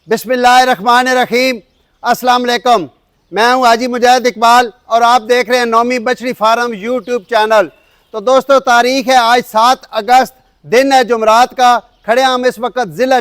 बिस्मिल्लाहिर्रहमानिर्रहीम। अस्सलाम वालेकुम। मैं हूं हाजी मुजाहिद इकबाल और आप देख रहे हैं नौमी बछड़ी फार्म यूट्यूब चैनल। तो दोस्तों, तारीख है आज 7 अगस्त, दिन है जुमरात का। खड़े हम इस वक्त ज़िला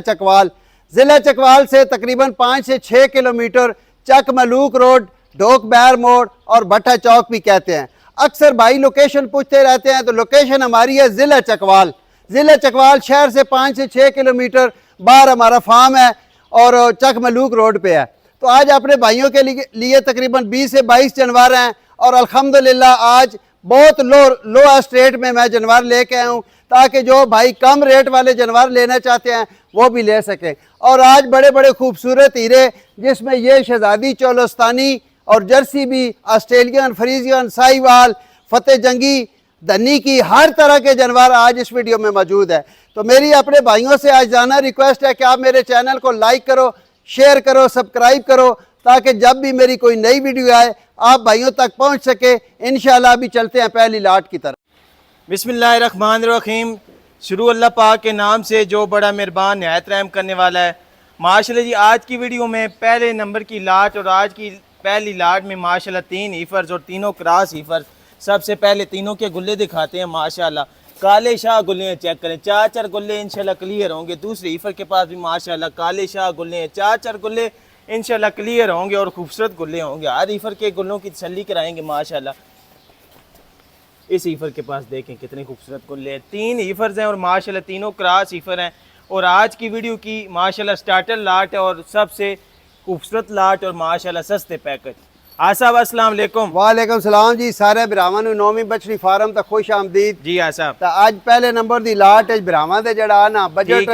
चकवाल से तकरीबन 5 से 6 किलोमीटर चक मलूक रोड, ढोक बैर मोड़ और भट्टा चौक भी कहते हैं। अक्सर भाई लोकेशन पूछते रहते हैं, तो लोकेशन हमारी है ज़िला चकवाल शहर से 5 से 6 किलोमीटर बाहर हमारा फार्म है और चक मलूक रोड पे है। तो आज अपने भाइयों के लिए तकरीबन 20 से 22 जानवर हैं और अल्हम्दुलिल्लाह आज बहुत लोएस्ट रेट में मैं जानवर लेके आया हूँ, ताकि जो भाई कम रेट वाले जानवर लेना चाहते हैं वो भी ले सकें। और आज बड़े बड़े खूबसूरत हीरे, जिसमें ये शहजादी चोलस्तानी और जर्सी भी, ऑस्ट्रेलियन, फ्रीजियन, साहिवाल, फतेह जंगी, धनी की हर तरह के जानवर आज इस वीडियो में मौजूद है। तो मेरी अपने भाइयों से आज जाना रिक्वेस्ट है कि आप मेरे चैनल को लाइक करो, शेयर करो, सब्सक्राइब करो, ताकि जब भी मेरी कोई नई वीडियो आए आप भाइयों तक पहुंच सके। इंशाल्लाह भी चलते हैं पहली लाट की तरफ। बिस्मिल्लाहिर्रहमानिर्रहीम। शुरू अल्लाह पाक के नाम से जो बड़ा मेहरबान निहायत रहम करने वाला है। माशाल्लाह जी, आज की वीडियो में पहले नंबर की लाट और आज की पहली लाट में माशाल्लाह 3 ईफर्स और तीनों क्रॉस ईफर्स। सबसे पहले तीनों के गुल्ले दिखाते हैं। माशाल्लाह काले शाह गुल्ले हैं, चेक करें, 4 गुल्ले इंशाल्लाह क्लियर होंगे। दूसरे ईफर के पास भी माशाल्लाह काले शाह गुल्ले हैं, 4 गुल्ले इंशाल्लाह क्लियर होंगे और खूबसूरत गुल्ले होंगे। हर ईफर के गुल्लों की तसल्ली कराएंगे माशाल्लाह। इस ईफर के पास देखें कितने खूबसूरत गुल्ले हैं। 3 ईफर्स हैं और माशाल्लाह तीनों क्रॉस ईफर हैं। और आज की वीडियो की माशाल्लाह स्टार्टर लाट है और सबसे खूबसूरत लाट और माशाल्लाह सस्ते पैकेज। आसाब अस्सलाम वालेकुम। वालेकुम सलाम जी। सारे बिरावां नूं नौवीं बछड़ी फार्म तक खुश आमदीद जी। आसाब तो आज पहले नंबर दी लाट बिरावां दे जड़ा ना बजट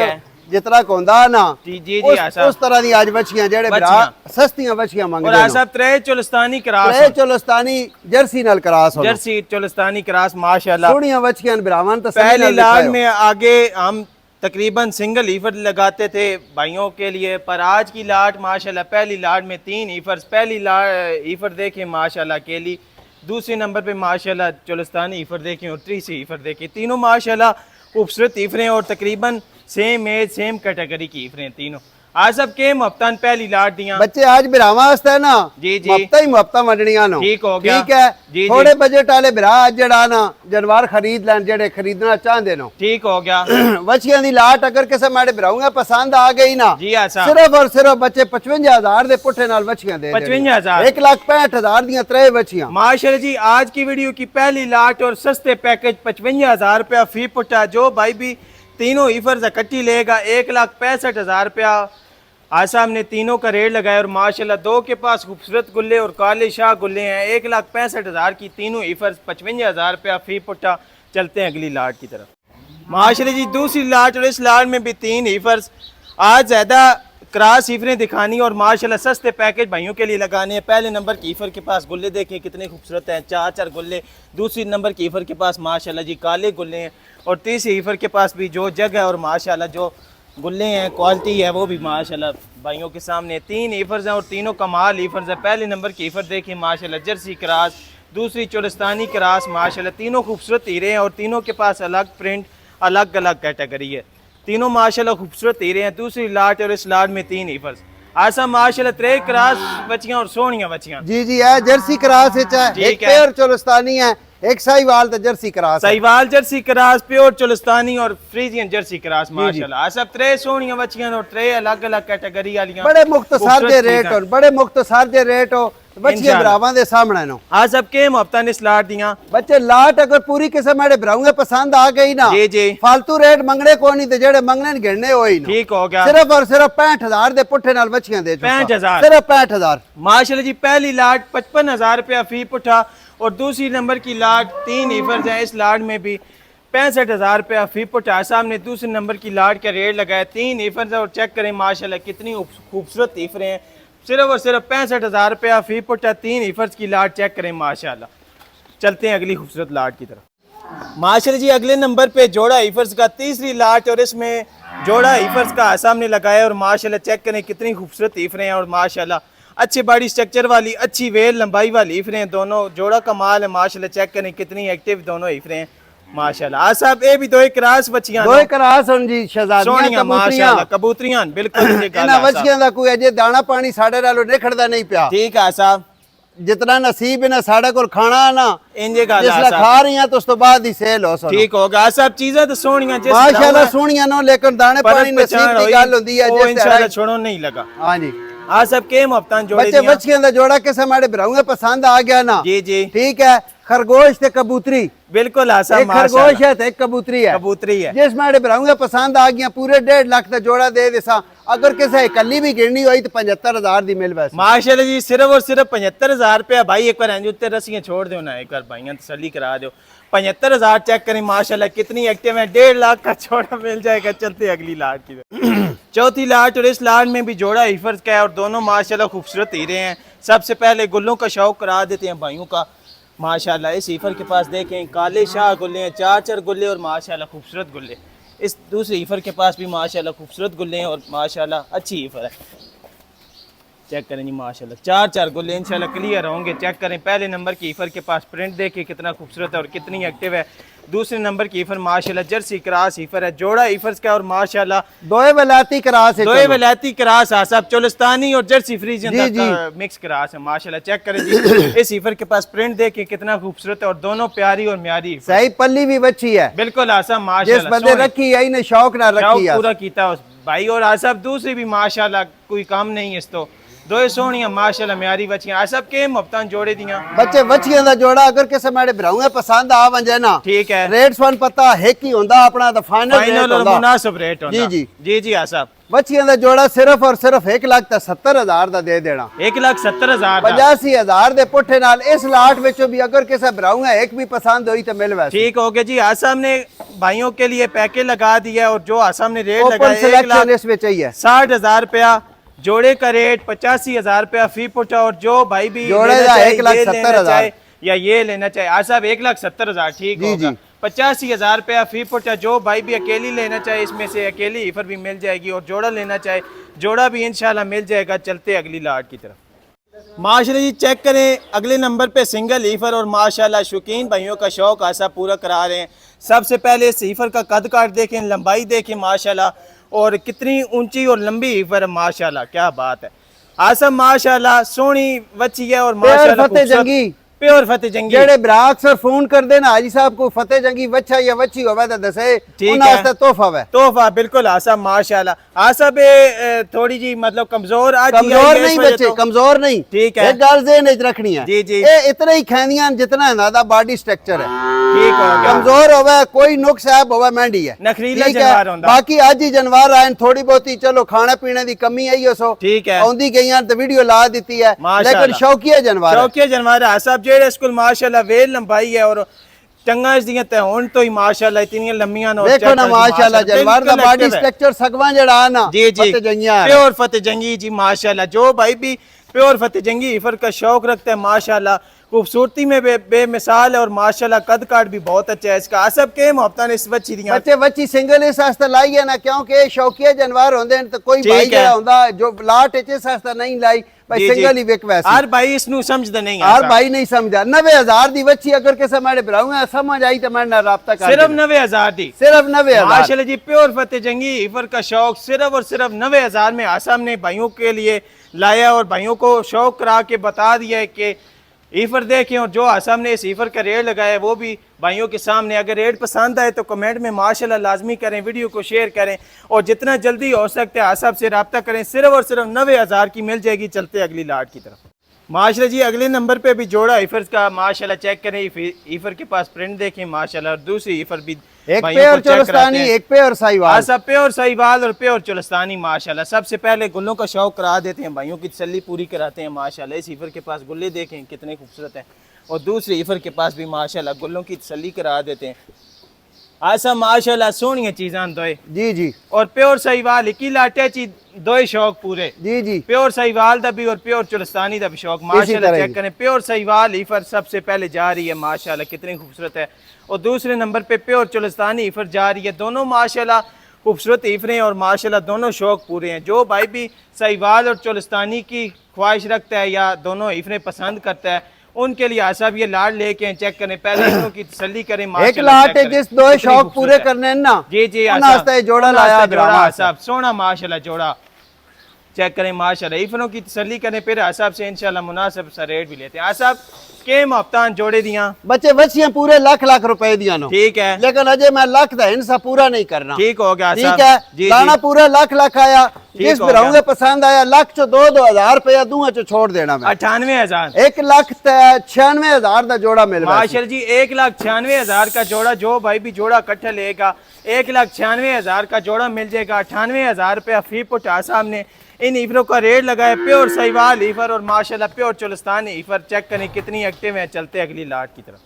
जितना कोंदा ना जी उस तरह दी आज बछियां जेड़े बिरा सस्तियां बछियां मंगदे और आसाब त्रे चोलस्तानी जर्सी नाल क्रॉस जर्सी चोलस्तानी क्रॉस माशाल्लाह सोहणियां बछियां बिरावां। तो पहली लाट में आगे हम तकरीबन सिंगल ईफर लगाते थे भाइयों के लिए, पर आज की लाट माशाल्लाह पहली लाट में 3 ईफर्स। पहली ईफर देखें माशाल्लाह केली, दूसरे नंबर पे माशाल्लाह चोलस्तानी ईफर देखें और तीसरी ईफर देखें। तीनों माशाल्लाह खूबसूरत ईफरें और तकरीबन सेम एज सेम कैटेगरी की ईफरें तीनों। आज सब के मुफ्तन पहली लाट दियां बच्चे आज बिरावा वास्ते है ना जी मुफ्ता ही मुफ्ता मंडनियां नो। ठीक हो गया, ठीक है। थोड़े बजट वाले बिरा जड़ा ना जानवर खरीद लैन जेड़े खरीदना चाहते नो। ठीक हो गया। बच्चियां दी लाट अगर किसी माड़े बिराऊंगा पसंद आ गई ना जी आसा सिर्फ और सिर्फ बच्चे 55,000 दे पुट्ठे नाल बच्चियां दे 55,000 1,65,000 दियां 3 बच्चियां। माशाल्लाह जी, आज की वीडियो की पहली लाट और सस्ते पैकेज 55,000 रुपया फी पुट्ठा। जो भाई भी तीनों ईफर इकट्ठी लेगा 1,65,000 रुपया। आसाम ने तीनों का रेट लगाया और माशाल्लाह दो के पास खूबसूरत गुल्ले और काले शाह गुल्ले हैं। 1,65,000 की तीनों ईफर्स 55,000 रुपया फी पुट्टा। चलते हैं अगली लाट की तरफ। माशाल्लाह जी, दूसरी लाट और इस लाट में भी 3 ईफर्स। आज ज़्यादा क्रॉस ईफरें दिखानी और माशाल्लाह सस्ते पैकेज भाइयों के लिए लगाने हैं। पहले नंबर की ईफर के पास गुल्ले देखें कितने खूबसूरत हैं, 4 गुल्ले। दूसरी नंबर की ईफर के पास माशाल्लाह जी काले गुल्ले हैं और तीसरी ईफर के पास भी जो जगह और माशाल्लाह जो गुल्ले हैं क्वालिटी है वो भी माशाल्लाह भाइयों के सामने। 3 ईफर्स हैं और तीनों कमाल ईफर्स हैं। पहले नंबर की ईफर देखिए माशाल्लाह जर्सी क्रॉस, दूसरी चोलस्तानी क्रॉस। माशाल्लाह तीनों खूबसूरत हीरे हैं और तीनों के पास अलग प्रिंट, अलग अलग कैटेगरी है। तीनों माशाल्लाह खूबसूरत हीरे हैं। दूसरी लाट और इस लाट में 3 ईफर्स। आसा माशाल्लाह 3 क्रॉस बच्चियां और सोहनियां बच्चियां जी है। जर्सी क्रॉस एक पेयर चोलस्तानी है, एक साहिवाल तो Jersey cross, Sahiwal Jersey cross, pure Cholistani और फ्रीजियन जर्सी क्रॉस। माशाल्लाह सब 3 सोहनियां बच्चियां और 3 अलग अलग कैटेगरी वालियां। बड़े मुख्तसर दे रेट हो बच्चियां बरावां दे सामने नो। आज सब के मुफ्ता ने लाट दियां बच्चे लाट अगर पूरी किस्म मेरे बराऊंगे पसंद आ गई ना जी फालतू रेट मंगने को नहीं ते जेड़े मंगने गिरने होई ना। ठीक हो गया। सिर्फ और सिर्फ 65,000 दे पुट्ठे नाल बच्चियां दे 65,000 सिर्फ 65,000। माशाल्लाह जी, पहली लाट 55,000 रुपया फी पुट्ठा और दूसरी नंबर की लाट 3 ईफर्स हैं। इस लाट में भी 65,000 रुपया फी पुट्ठा। सामने दूसरे नंबर की लाट का रेट लगाया 3 ईफर्स और चेक करें माशाल्लाह कितनी खूबसूरत ईफरें हैं। सिर्फ और सिर्फ 65,000 रुपया फी पुट्ठा 3 ईफर्स की लाट चेक करें माशाल्लाह। चलते हैं अगली खूबसूरत लाट की तरफ। माशाल्लाह जी, अगले नंबर पे जोड़ा ईफर्स का तीसरी लाट और इसमें जोड़ा ईफर्स का सामने लगाया और माशाल्लाह चेक करें कितनी खूबसूरत ईफरें हैं और माशाल्लाह अच्छे बॉडी स्ट्रक्चर वाली, अच्छी वेल लंबाई वाली ईफरें हैं। दोनों जोड़ा कमाल है माशाल्लाह। चेक करें कितनी एक्टिव दोनों ईफरें हैं माशाल्लाह। आ साहब ये भी दो एक क्रास बच्चियां दो क्रास हुन जी शहजादियां सोहणियां कबूतरियां माशाल्लाह कबूतरियां बिल्कुल ये गल इन्हां बच्चियां दा कोई अजे दाना पानी साडे नालों निखड़दा नहीं पिया ठीक है साहब जितना नसीब है ना साडे कोल खाना है ना इंजे गल जिसला खा रही हैं तो उस तो बाद ही सेल हो सो ठीक होगा आ साहब चीजें तो सोहणियां जिस माशाल्लाह सोहणियां नो लेकिन दाने पानी नसीब दी गल हुंदी है जिस इंशाल्लाह छोड़ो नहीं लगा हां जी आ सब के मुफ्तान जोड़े बच्चे बच्चियां दा जोड़ा किसे माड़े भराऊंगे पसंद आ गया ना जी जी ठीक है खरगोश ते कबूतरी बिल्कुल आसा एक खरगोश है ते एक कबूतरी है कबूतरी है जिस माड़े भराऊंगे पसंद आ गया पूरे 1.5 लाख का जोड़ा दे देसा अगर किसे इकल्ली भी गिरनी हुई तो 75,000 दी मिल वैसे माशाल्लाह जी सिर्फ और सिर्फ 75,000 रुपया भाई एक बार इंज उत्ते रस्सियां छोड़ दो ना एक बार भाइयां तसल्ली करा दो 75,000 चेक करें माशाल्लाह कितनी एक्टिव है 1.5 लाख का जोड़ा मिल जाएगा चलते अगली लाट की चौथी लाट और इस लाट में भी जोड़ा हिफर्ज का है और दोनों माशाल्लाह खूबसूरत हीरे हैं सबसे पहले गुल्लों का शौक करा देते हैं भाइयों का माशाल्लाह इस हीफर के पास देखें काले शाह गुल्ले हैं 4 गुल्ले और माशाल्लाह खूबसूरत गुल्ले इस दूसरे हीफर के पास भी माशाल्लाह खूबसूरत गुल्ले हैं और माशाल्लाह अच्छी हीफर है चेक करें जी माशाल्लाह 4 गुल्ले इंशाल्लाह क्लियर होंगे चेक करें पहले नंबर की हीफर के पास प्रिंट देखिए कितना खूबसूरत है और कितनी एक्टिव है दूसरे नंबर की हीफर माशाल्लाह जर्सी क्रास हीफर है जोड़ा हीफर्स का और माशाल्लाह दोए वलायती क्रास है दोए वलायती क्रास है सब चोलिस्तानी और जर्सी फ्रीजियन का मिक्स क्रास है माशाल्लाह चेक करें जी इस हीफर के पास प्रिंट देखिए कितना खूबसूरत है और दोनों प्यारी और म्यारी सही पल्ली भी बच्ची है बिल्कुल आसा माशाल्लाह जिस बंदे रखी है इन्हें शौक ना रखी है पूरा कीता उस भाई और आसब दूसरी भी माशाल्लाह कोई काम नहीं है इस तो दो सोहनियां माशाल्लाह म्यारी बच्चियां आसब के मुफ्तान जोड़े दियां बच्चे बच्चियां दा जोड़ा अगर किसे माड़े भराऊंगे पसंद आ वंजे ना ठीक है रेट्स वन पता है की होंदा अपना तो फाइनल और मुनासिब रेट होंदा जी जी जी आसब बच्चियां दा जोड़ा सिर्फ और सिर्फ 1,70,000 दा दे देना 1,70,000 85,000 दे पुट्ठे नाल इस लाट विचों भी अगर किसे भराऊंगा एक भी पसंद हुई तो मिल वैसे ठीक हो गया जी आसम ने भाइयों के लिए पैकेज लगा दिया और जो आसम ने रेट ओपन लगाया सिलेक्शन इस में चाहिए 60,000 रुपया जोड़े का रेट 85,000 रुपया फी पुटा और जो भाई भी जोड़े लेना का चाहे, 1,70,000 या ये लेना चाहिए आसाब 1,70,000 ठीक होगा 85,000 रुपया फी पुटा जो भाई भी अकेली लेना चाहे इसमें से अकेली हीफर भी मिल जाएगी और जोड़ा लेना चाहे जोड़ा भी इंशाल्लाह मिल जाएगा चलते अगली लाट की तरफ माशाल्लाह जी चेक करें अगले नंबर पे सिंगल हीफर और माशाल्लाह शौकीन भाइयों का शौक आसा पूरा करा रहे हैं सबसे पहले इस हीफर का कद काट देखें लंबाई देखें माशाल्लाह और कितनी ऊंची और लंबी हीफर है माशाल्लाह क्या बात है आसम माशाल्लाह सोहनी बच्ची है और माशाल्लाह फतेह जंगी प्योर फतेह जंगी जेड़े ब्राक सर फोन कर देना हाजी साहब को फतेह जंगी बच्चा या बच्ची होवे तो दसे ठीक है है तोहफा है तोहफा बिल्कुल आसम माशाल्लाह आसब थोड़ी जी मतलब कमजोर आज कमजोर नहीं बच्चे कमजोर नहीं ठीक है एक गल ज़हन विच रखनी है जी जी ये इतना ही खैंदियां जितना ज्यादा बॉडी स्ट्रक्चर है ठीक हो गया कमजोर होवे कोई नुक्स है होवे मेंढी है नखरीला ठीक है? जानवर होंदा बाकी आज ही जानवर आए थोड़ी बहुती चलो खाने पीने की कमी आई हो सो ठीक है आउंदी गईयां तो वीडियो ला दी है माशाल्लाह। लेकिन शौकिया जानवर है। शौकिया जानवर है आसब जेड़े स्कूल माशाल्लाह वेल लंबाई है और चंगा इस दियां ते हुन तो ही माशाल्लाह इतनी लंबियां नो देखो ना माशाल्लाह जानवर दा बॉडी स्ट्रक्चर सगवा जड़ा है ना जी जी फतेह जंगियां है। प्योर फतेह जंगी जी माशाल्लाह जो भाई भी प्योर फतेह जंगी हीफर का शौक रखते हैं माशाल्लाह खूबसूरती में बेमिसाल है और माशाल्लाह कद काट भी बहुत अच्छा है इसका आसब के मोहब्बत इस बच्ची दियां बच्चे बच्ची सिंगल इस वास्ते लाई है ना क्योंकि शौकिया जानवर होंदे तो कोई ठीक भाई है। जड़ा होंदा जो लाट इस वास्ते नहीं लाई भाई जी, जी। सिंगल ही विक वैसे हर भाई इसनु समझदा नहीं है हर भाई नहीं समझा 90,000 दी बच्ची अगर किसे मारे भराऊंगा समझ आई तो मैं ना राब्ता कर सिर्फ देना। 90,000 दी सिर्फ 90,000 माशाल्लाह जी प्योर फतेह जंगी हीफर का शौक सिर्फ और सिर्फ 90,000 में आसाम ने भाइयों के लिए लाया और भाइयों को शौक करा के बता दिया है कि हीफर देखें और जो आसाम ने इस हीफर का रेट लगाया है वो भी भाइयों के सामने अगर रेट पसंद आए तो कमेंट में माशाल्लाह लाजमी करें वीडियो को शेयर करें और जितना जल्दी हो सकता है आसाम से रब्ता करें सिर्फ और सिर्फ 90,000 की मिल जाएगी चलते अगली लाट की तरफ माशाल्लाह जी अगले नंबर पे भी जोड़ा हीफर का माशाल्लाह चेक करें हीफर के पास प्रिंट देखें माशाल्लाह और दूसरी हीफर भी एक भाइयों पेयर को चेक चोलस्तानी कराते हैं। एक पेयर साहिवाल सब प्योर साहिवाल और प्योर चोलस्तानी माशाल्लाह सबसे पहले गुल्लों का शौक करा देते हैं भाइयों की तसल्ली पूरी कराते हैं माशाल्लाह इस हीफर के पास गुल्ले देखें कितने खूबसूरत हैं और दूसरे हीफर के पास भी माशाल्लाह गुल्लों की तसल्ली करा देते हैं आसा माशाल्लाह सोहनियां चीज़ां दोए जी जी और प्योर साहिवाल की लाटे ची दोए शौक पूरे जी जी प्योर साहिवाल दा भी और प्योर चुलस्तानी दा भी शौक माशाल्लाह तरह चेक करें प्योर साहिवाल हीफर सबसे पहले जा रही है माशाल्लाह कितनी खूबसूरत है और दूसरे नंबर पे प्योर चुलस्तानी हीफर जा रही है दोनों माशाल्लाह खूबसूरत हीफरें और माशाल्लाह दोनों शौक पूरे हैं जो भाई भी साहिवाल और चुलस्तानी की ख्वाहिश रखता है या दोनों हीफरें पसंद करता है उनके लिए आसाब ये लाट लेके चेक करें, पहले इनों की तसल्ली करें। एक माशाल्लाह लाट चेक है करें, जिस दो कितनी शौक खूबसूरत पूरे है। करने हैं ना। जी जी उन वास्ते जोड़ा लाया जोड़ा ब्राह्मण आसाब सोना माशाल्लाह जोड़ा चेक करें माशाल्लाह। इफनों की तसल्ली करें, फिर आसाब से इंशाल्लाह मुनासिब सा रेट भी लेते हैं। आसाब के हफ्तान जोड़े दियां बच्चे बच्चियां पूरे लाख लाख रुपए दिया नो, ठीक है, लेकिन अजय मैं लाख का हिस्सा पूरा नहीं करना। ठीक हो गया ठीक आसाब। है, जी लाना जी पूरा लाख लाख आया, जिस हो बिराऊंगे गया। पसंद आया लाख चो दो 2000 रुपया दूंगा चो छोड़ देना मैं। 98,000 1,96,000 का जोड़ा मिल रहा है। माशाल्लाह जी 1,96,000 का जोड़ा, जो भाई भी जोड़ा इकट्ठा लेगा 1,96,000 का जोड़ा मिल जाएगा। 98,000 रुपया फी फुट आसाम ने इन ईफरों का रेट लगाया। प्योर सहीवाल ईफर और माशाल्लाह प्योर चुलस्तानी ईफर चेक करें कितनी एक्टिव है। चलते अगली लाट की तरफ।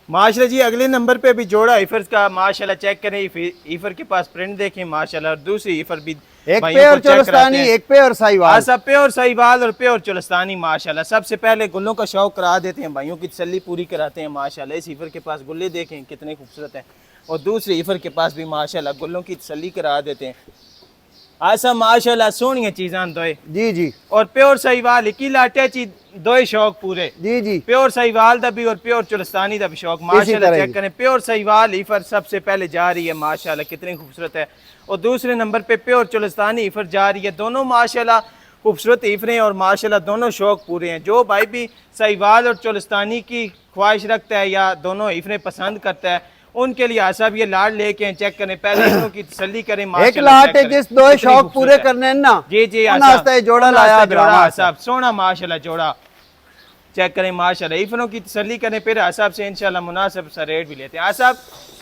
माशाल्लाह जी अगले नंबर पे भी जोड़ा ईफर का माशाल्लाह चेक करें। ईफर के पास प्रिंट देखें माशाल्लाह, और दूसरी ईफर भी एक भाइयों पे और को चेक चुलस्तानी, कराते हैं। एक पे और साहिवाल। सब प्योर सहीवाल और प्योर चुलस्तानी माशाल्लाह। सबसे पहले गुल्लों का शौक करा देते हैं, भाइयों की तसल्ली पूरी कराते हैं माशाल्लाह। इस ईफर के पास गुल्ले देखें कितने खूबसूरत हैं, और दूसरे ईफर के पास भी माशाल्लाह गुल्लों की तसल्ली करा देते हैं। ऐसा माशाल्लाह सोहनी चीज़ां दोए जी जी और प्योर सहीवाल की लाटे ची दोए शौक पूरे। जी जी प्योर सहीवाल दा भी और प्योर चुलस्तानी दा भी शौक माशाल्लाह तरह चेक करें। प्योर सहीवाल ईफर सबसे पहले जा रही है माशाल्लाह कितनी खूबसूरत है, और दूसरे नंबर पे प्योर चुलस्तानी ईफर जा रही है। दोनों माशाल्लाह खूबसूरत ईफरें और माशाल्लाह दोनों शौक पूरे हैं। जो भाई भी सहीवाल और चुलस्तानी की ख्वाहिश रखता है या दोनों ईफरें पसंद करता है, उनके लिए आसाब ये लाट लेके चेक करें, पहले इनों की तसल्ली करें। एक माशाल्लाह लाट चेक है करें, जिस दो कितनी शौक खूबसूरत पूरे है। करने हैं ना। जी जी उन वास्ते जोड़ा लाया जोड़ा ब्राह्मण आसाब सोना माशाल्लाह जोड़ा चेक करें माशाल्लाह। इफनों की तसल्ली करें, फिर आसाब से इंशाल्लाह मुनासिब सा रेट भी लेते हैं। आसाब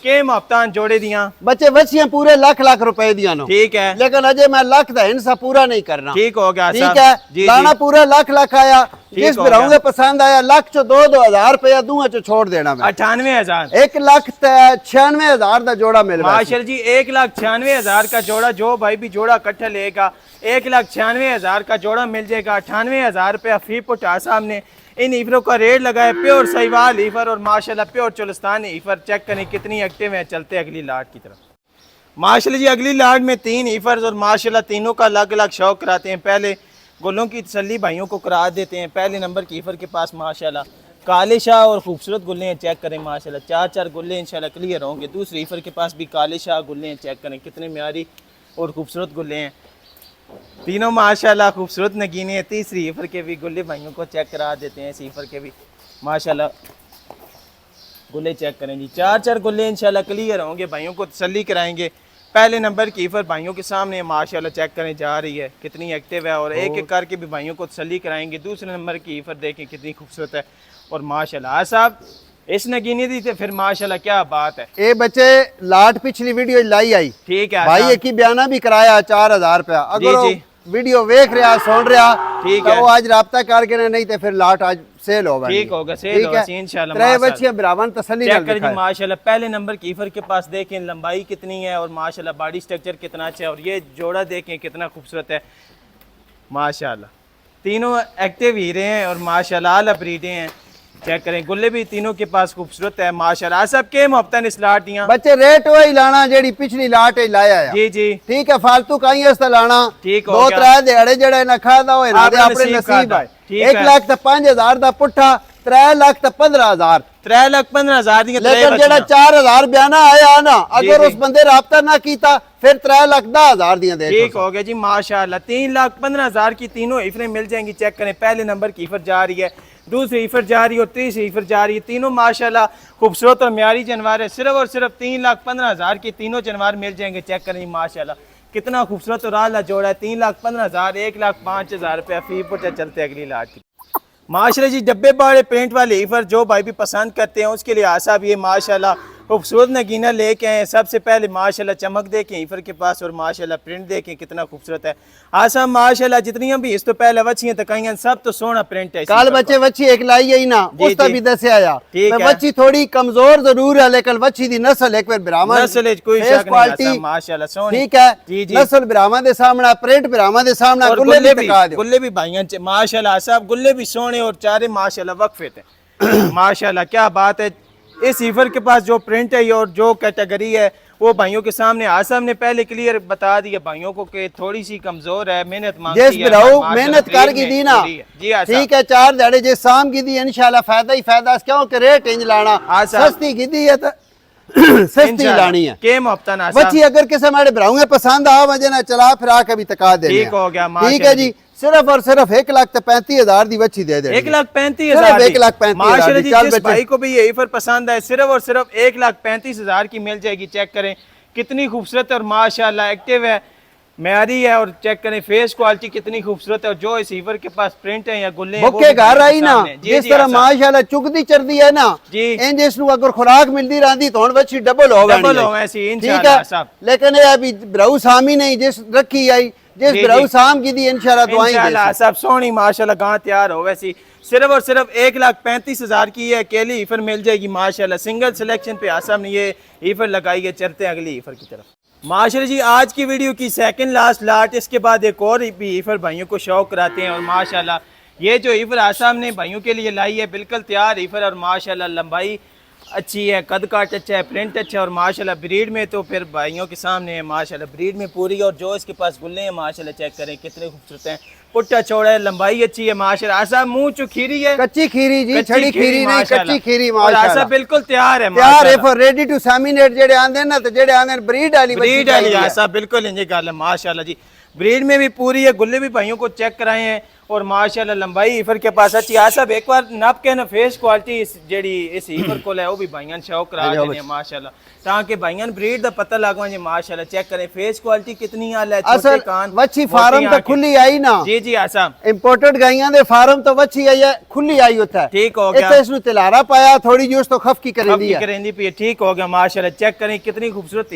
के हफ्तान जोड़े दियां बच्चे बच्चियां पूरे लाख लाख रुपए दिया नो, ठीक है, लेकिन अजय मैं लाख का हिस्सा पूरा नहीं करना। ठीक हो गया ठीक आसाब। है, जी लाना जी पूरा लाख लाख आया, जिस हो बिराऊंगे गया। पसंद आया लाख चो दो 2000 रुपया दूंगा चो छोड़ देना मैं। 98,000 1,96,000 का जोड़ा मिल रहा है। माशाल्लाह जी 1,96,000 का जोड़ा, जो भाई भी जोड़ा इकट्ठा लेगा 1,96,000 का जोड़ा मिल जाएगा। 98,000 रुपया फी फुट आसाम ने इन ईफरों का रेट लगाया। प्योर सहीवाल ईफर और माशाल्लाह प्योर चुलस्तानी ईफर चेक करें कितनी एक्टिव है। चलते अगली लाट की तरफ। माशाल्लाह जी अगली लाट में 3 ईफर्स और माशाल्लाह तीनों का अलग अलग शौक कराते हैं। पहले गुल्लों की तसल्ली भाइयों को करा देते हैं। पहले नंबर की ईफर के पास माशाल्लाह काले शाह और खूबसूरत गुल्ले हैं, चेक करें माशाल्लाह। 4 गुल्ले इंशाल्लाह क्लियर होंगे। दूसरी ईफर के पास भी काले शाह गुल्ले हैं, चेक करें कितने म्यारी और खूबसूरत गुल्ले हैं। तीनों माशाल्लाह खूबसूरत नगीने हैं। तीसरी ईफर के भी गुल्ले भाइयों को चेक करा देते हैं। इस ईफर के भी माशाल्लाह गुल्ले चेक करें जी। 4 गुल्ले इंशाल्लाह क्लियर होंगे, भाइयों को तसल्ली कराएंगे। पहले नंबर की ईफर भाइयों के सामने माशाल्लाह चेक करें जा रही है कितनी एक्टिव है, और एक एक करके भी भाइयों को तसल्ली कराएंगे। दूसरे नंबर की ईफर देखें कितनी खूबसूरत है, और माशाल्लाह साहब इस नगीने दी थे फिर माशाल्लाह क्या बात है। ए बच्चे लाट पिछली वीडियो लाई आई, ठीक है भाई साहब। एक ही बयाना भी कराया 4,000 रुपया। अगर जी, वो जी। वीडियो वेख रहा सुन रहा ठीक तो है। वो आज राब्ता करके नहीं तो फिर लाट आज सेल होगा। ठीक होगा, सेल होगा इंशाल्लाह। त्रे बच्चियां ब्राह्मण तसल्ली चेक नाल करें जी दिखाए। माशाल्लाह। पहले नंबर की ईफर के पास देखें लंबाई कितनी है, और माशाल्लाह बॉडी स्ट्रक्चर कितना अच्छा है, और ये जोड़ा देखें कितना खूबसूरत है माशाल्लाह। तीनों एक्टिव हीरे हैं और माशाल्लाह आला ब्रीडें हैं। चेक करें गुल्ले भी तीनों के पास खूबसूरत है माशाल्लाह। सब के मोहब्बत इस लाट दियां बच्चे रेट वही लाना जेड़ी पिछली लाट ही लाया है। जी जी ठीक है, फालतू कहीं इसता लाना। ठीक हो 2-3 दिहाड़े जड़े ना खाता होए ना दे आपने अपने नसीब नसीब खाता। है। ठीक 1 है। लाख तो 5,000 दा पुट्ठा, 3 लाख तो 15,000। 3,15,000 दियां लेकिन जेड़ा 4,000 बयाना आया ना, अगर जी। उस बंदे राब्ता ना कीता फिर 3,10,000 दियां दे। ठीक हो गया जी माशाल्लाह। 3,15,000 की तीनों ईफरें मिल जाएंगी। चेक करें पहले नंबर की ईफर जा रही है, दूसरी ईफर जा रही है, और तीसरी ईफर जा रही है। तीनों माशाल्लाह खूबसूरत और म्यारी जानवर है। सिर्फ और सिर्फ 3,15,000 की तीनों जानवर मिल जाएंगे। चेक करें माशाल्लाह कितना खूबसूरत और आला जोड़ा है। 3,15,000 1,05,000 रुपया फी फुट। चलते अगली लाट की माशाल्लाह जी। डब्बे बाड़े पेंट वाले ईफर जो भाई भी पसंद करते हैं उसके लिए आसाब ये माशाल्लाह खूबसूरत नगीना लेके आए। सबसे पहले माशाल्लाह चमक देखें ईफर के पास, और माशाल्लाह प्रिंट देखें कितना खूबसूरत है। आसाम माशाल्लाह जितनियां भी इस तो पहले वच्छियां तकाइयां सब तो सोना प्रिंट है। इस काल ईफर बच्चे वच्छी एक लाई है ना, जी, उसका जी। भी दसे आया। ठीक तो है। वच्छी थोड़ी कमजोर जरूर है, लेकिन वच्छी दी नस्ल एक बार ब्राह्मण नस्ल है, कोई फेस शक नहीं क्वालिटी आसाम माशाल्लाह सोनी। ठीक है। जी, जी। नस्ल ब्राह्मण दे सामने, प्रिंट ब्राह्मण दे सामने, और गुल्ले भी दिखा दो। गुल्ले भी भाइयां माशाल्लाह साहब गुल्ले भी सोने और चारे माशाल्लाह वक्फे थे। माशाल्लाह क्या बात है। इस ईफर के पास जो प्रिंट है और जो कैटेगरी है वो भाइयों के सामने आसम ने पहले क्लियर बता दिया भाइयों को कि थोड़ी सी कमजोर है, मेहनत मांगती जिस है, बिराऊ माशाल्लाह मेहनत ब्रीड कर की में दी ना, पूरी है। जी आसम ठीक है, 4 दिहाड़े जिस शाम की दी इंशाल्लाह फायदा ही फायदा, क्यों कि रेट इंज लाना, आसम। सस्ती की दी है तो सस्ती लानी है। के मुफ्तन आसम बच्ची अगर किसी हमारे बिराऊ पसंद आ वजह ना चला फिरा के भी तका दे, ठीक हो गया, ठीक है माशाल्लाह जी। सिर्फ और सिर्फ 1,35,000 दी बच्ची दे दे, 1,35,000 सिर्फ 1,35,000 माशाल्लाह जी। चल जिस बच्चे। भाई को भी ये ईफर पसंद है सिर्फ और सिर्फ 1,35,000 की मिल जाएगी। चेक करें कितनी खूबसूरत और माशाल्लाह एक्टिव है, म्यारी है, और चेक करें फेस क्वालिटी कितनी खूबसूरत है। और जो इस ईफर के पास प्रिंट है या गुल्ले हैं, वो बुके भी घर आई ना, सामने। जी, जिस जी, तरह आसम। माशाल्लाह चुकदी चढ़दी है ना, जी। इंज इसनु अगर खुराक मिलती रहती तो बच्ची डबल हो गई, डबल हो ऐसी ठीक इंशाल्लाह है। साहब। लेकिन ये अभी बिराऊ सामी नहीं, जिस रखी आई, जिस जी, बिराऊ जी। साम की दी इंशाल्लाह दुआएं इंशाल्लाह दे। सब सोनी माशाल्लाह गां तैयार हो वैसी। सिर्फ और सिर्फ 1,35,000 की ये अकेली ईफर मिल जाएगी माशाल्लाह। सिंगल सिलेक्शन पे आसम ने ये ईफर लगाई है। चलते हैं अगली ईफर की तरफ। माशाल्लाह जी आज की वीडियो की सेकंड लास्ट लाट, इसके बाद एक और भी ईफर भाइयों को शौक कराते हैं। और माशाल्लाह ये जो ईफर आसाम ने भाइयों के लिए लाई है बिल्कुल तैयार ईफर, और माशाल्लाह लंबाई अच्छी है, कद काट अच्छा है, प्रिंट अच्छा है, और माशाल्लाह ब्रीड में तो फिर भाइयों के सामने है माशाल्लाह ब्रीड में पूरी। और जो इसके पास गुल्ले हैं माशाल्लाह चेक करें कितने खूबसूरत हैं, पुट्टा चौड़ा है, लंबाई अच्छी है माशाल्लाह। आसा मुंह चो खीरी है, कच्ची खीरी जी, कच्ची छड़ी खीरी नहीं, माशाल्लाह। कच्ची खीरी और आसा माशाल्लाह बिल्कुल तैयार है तैयार है माशाल्लाह। फॉर रेडी टू सेमिनेट। जेड़े आंदे ना तो जेड़े आंदे ब्रीड वाली ब्रीड वाली आसा बिल्कुल इंजे गल है माशाल्लाह जी। ब्रीड में भी पूरी है, गुल्ले भी भाइयों को चेक कराए हैं, और माशाल्लाह लंबाई ईफर के पास अच्छी। आसा एक बार नप के ना फेस क्वालिटी जेड़ी इस ईफर को है वो भी भाइयां शौक करा देने माशाल्लाह, ताकि भाइयां ब्रीड दा पता लग जाए माशाल्लाह। चेक करें फेस क्वालिटी कितनी आला है, छोटे कान, वच्छी फार्म तो खुली आई ना। जी जी आसा इंपोर्टेड गाइयां दे फार्म तो वच्छी आई है, खुली आई होता है, ठीक हो गया। तो इसनु तिलारा पाया थोड़ी यूज तो खफ की करेंदी है, करेंदी पे ठीक हो गया माशाल्लाह। चेक करें कितनी खूबसूरत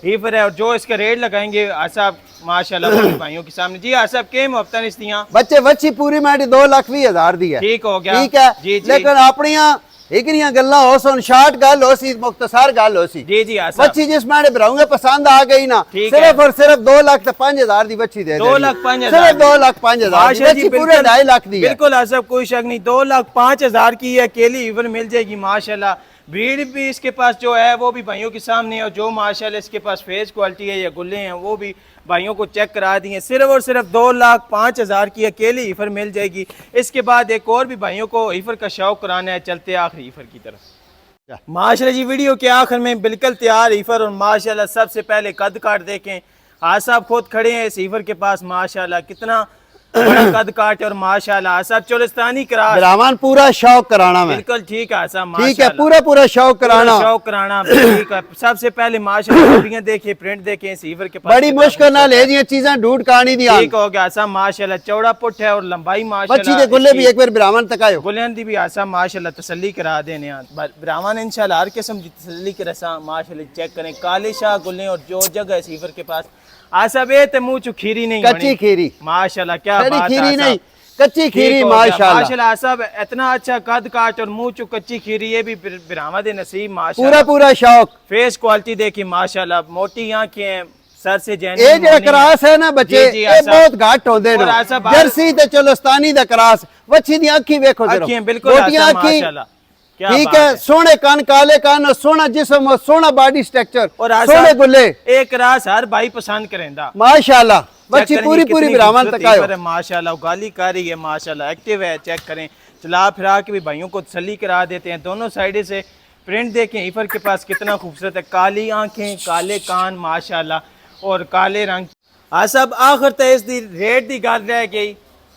ईफर है, और जो इसका रेट लगाएंगे आसाब माशाल्लाह वो भी भाइयों के सामने। जी आसाब के मुफ्तन इसतियां बच्चे वच्छी पूरी मैडी 2,20,000 दी है, ठीक हो गया, ठीक है जी जी। लेकिन अपनियां एकरियां गल्लां हो सन, शार्ट गल हो सी, मुख्तसर गल हो सी। जी जी आसाब बच्ची जिस मैंने बिराऊंगे पसंद आ गई ना, ठीक सिर्फ और सिर्फ 2,05,000 दी बच्ची दे 2,05,000 सिर्फ 2,05,000 माशाल्लाह जी, बच्ची पूरे बिल्कुल 2.5 लाख दी है। बिल्कुल आसाब कोई शक नहीं, 2,05,000 की ये अकेली ईफर मिल जाएगी माशाल्लाह। ब्रीड भी इसके पास जो है वो भी भाइयों के सामने है, और जो माशाल्लाह इसके पास फेस क्वालिटी है या गुल्ले हैं वो भी भाइयों को चेक करा दिए। सिर्फ और सिर्फ 2,05,000 की अकेली ईफर मिल जाएगी। इसके बाद एक और भी भाइयों को ईफर का शौक कराना है। चलते आखिरी ईफर की तरफ। माशाल्लाह जी वीडियो के आखिर में बिल्कुल तैयार ईफर, और माशाल्लाह सबसे पहले कद काट देखें। आज साहब खुद खड़े हैं इस ईफर के पास माशाल्लाह, कितना बड़ा कद काट है, और माशाल्लाह सब चोलिस्तानी करा ब्राह्मण पूरा शौक कराना मैं, बिल्कुल ठीक है सब ठीक है, पूरा शौक कराना, शौक कराना ठीक है। सबसे पहले माशाल्लाह गुल्लियां देखिए, प्रिंट देखें सीवर के पास बड़ी मुश्किल ना ले जी चीजें ढूंढ कहानी दी ठीक हो गया सब माशाल्लाह। चौड़ा पुट है और लंबाई बच्ची माशाल्लाह। दे गुल्ले भी एक बार ब्राह्मण तक आयो, गुलियां दी भी आसा माशाल्लाह तसल्ली करा देने ब्राह्मण इंशाल्लाह हर किस्म की तसल्ली कर रसा माशाल्लाह। चेक करें काले शाह गुल्ले, और जो जगह है सीवर के पास आसा बे ते मुंह चु खीरी नहीं कच्ची होनी खीरी, माशाल्लाह। क्या खड़ी बात है खीरी आसा। नहीं, कच्ची खीरी ठीक हो गया, माशाल्लाह, माशाल्लाह सब इतना अच्छा कद काट और मुंह चु कच्ची खीरी, ये भी ब्राह्मण दे नसीब माशाल्लाह। पूरा शौक। फेस क्वालिटी देखी माशाल्लाह, मोटी आंखें हैं, सर से जैनी ये जो क्रास है ना बच्चे, जी, जी, ये आसा। बहुत घाट होंदे और ना, आसा बाहर- जर्सी ते चोलिस्तानी दा क्रास। बच्ची दी अखी देखो जरा, अखियां बिल्कुल मोटियां आसा अखी, माशाल्लाह। क्या ठीक बात है, सोने कान, काले कान, और सोना जिस्म, और सोना बॉडी स्ट्रक्चर, और आसा सोने गुल्ले एक रास हर भाई पसंद करेंदा। माशाल्लाह। बच्ची चेक करें पूरी ये कितनी ब्राह्मण खूबसूरत तक आयो, ईफर है माशाल्लाह। गाली कारी है माशाल्लाह, एक्टिव है। चेक करें चला फिरा के भी भाइयों को तसल्ली करा देते हैं। दोनों साइड से प्रिंट देखें ईफर के पास कितना खूबसूरत है, काली आंखें, काले कान माशाल्लाह, और काले रंग। हाँ सब आखिर तक इस दी रेट दी गल रह गई,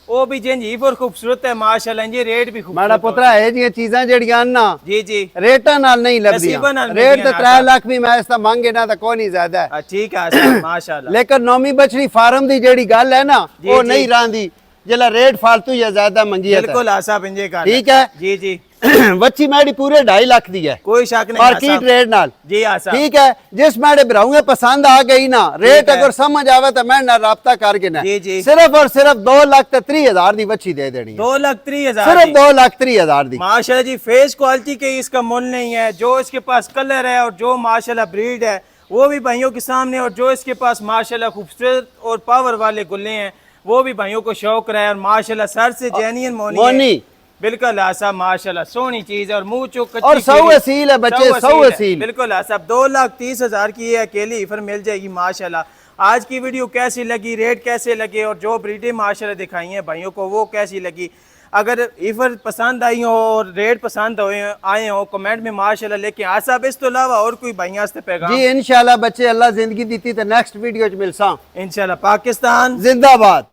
वो भी जिंज ईफर खूबसूरत है माशाल्लाह, जी रेट भी खूबसूरत माड़ा पुत्रा है जी चीज़ां जड़ियां ना जी जी रेटा नाल नहीं लभदियां, नसीबां नाल रेट तो मिलदियां 3 लाख भी मैं इसदा मांगे ना तो कोई नहीं ज्यादा है, ठीक है आसा, माशाल्लाह। लेकिन नौमी बछड़ी फार्म दी जेड़ी गल है ना जी, वो जी। नहीं रांदी जला रेट फालतू या ज्यादा मंगी है, बिल्कुल आसा बिंजे का ठीक है। जी जी बच्ची मैडी पूरे 2.5 लाख दी है कोई शक नहीं मार्केट आसा। रेट नाल, जी आसा ठीक है। जिस मैडे भराऊंगे पसंद आ गई ना, रेट है। अगर समझ आवे तो मैं ना राब्ता करके ना जी, जी। सिर्फ और सिर्फ 2,30,000 दी बच्ची दे देनी है, 2,30,000 सिर्फ 2,30,000 दी। माशाल्लाह जी। फेस क्वालिटी के इसका मोल नहीं है, जो इसके पास कलर है और जो माशाल्लाह ब्रीड है वो भी भाइयों के सामने, और जो इसके पास माशाल्लाह खूबसूरत और पावर वाले गुल्ले हैं वो भी भाइयों को शौक रहा है, और माशाल्लाह सर से जेन्युइन मोनी मोनी। बिल्कुल आसाब माशाल्लाह सोहनी चीज है और मुंह चुक कच्ची और सौ कीड़ी। असील है बच्चे, सौ सौ है। असील। बिल्कुल आसाब 2,30,000 की ये अकेली ईफर मिल जाएगी माशाल्लाह। आज की वीडियो कैसी लगी, रेट कैसे लगे और जो ब्रीडें माशाल्लाह दिखाई हैं भाइयों को वो कैसी लगी, अगर ईफर पसंद आई हो और रेट पसंद आए हो कमेंट में माशाल्लाह लेके आसाब इस तो अलावा और कोई भाइयों से पैगाम जी इंशाल्लाह बच्चे अल्लाह जिंदगी दी तो नेक्स्ट वीडियो च मिलसा इंशाल्लाह। पाकिस्तान जिंदाबाद।